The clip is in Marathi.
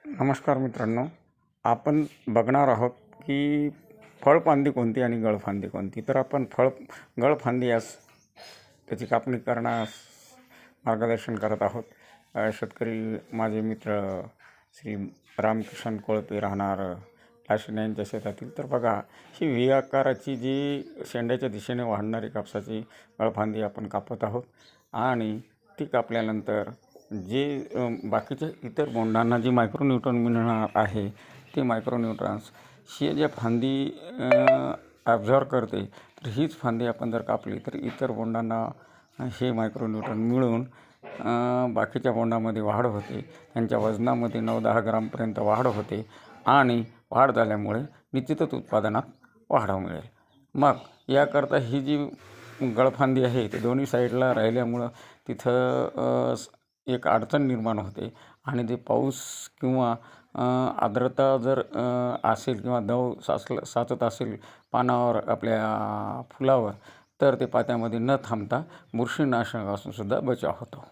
नमस्कार मित्रांनो, आपण बघणार आहोत की फळफांदी कोणती आणि गळफांदी कोणती. तर आपण गळफांदी यास त्याची कापणी करण्यास मार्गदर्शन करत आहोत. शेतकरी माझे मित्र श्री रामकिशन कोळपे राहणार लाशिन यांच्या शेतातील. तर बघा, ही व्ही आकाराची जी शेंड्याच्या दिशेने वाढणारी कापसाची गळफांदी आपण कापत आहोत आणि ती कापल्यानंतर जे बाकीच्या इतर बोंडांना जी मायक्रोन्यूट्रॉन मिळणार आहे ते मायक्रोन्यूट्रॉन्स ही ज्या फांदी ॲब्झॉर्ब करते, तर हीच फांदी आपण जर कापली तर इतर बोंडांना हे मायक्रोन्यूट्रॉन मिळून बाकीच्या बोंडामध्ये वाढ होते. त्यांच्या वजनामध्ये 9-10 ग्रामपर्यंत वाढ होते आणि वाढ झाल्यामुळे निश्चितच उत्पादनात वाढ मिळेल. मग याकरता ही जी गळफांदी आहे ते दोन्ही साईडला राहिल्यामुळं तिथं एक अडचण निर्माण होते आणि ते पाऊस किंवा आर्द्रता जर असेल किंवा दव साचत असेल पानावर आपल्या फुलावर, तर ते पात्यामध्ये न थांबता बुरशीनाशकापासून सुद्धा बचाव होतो.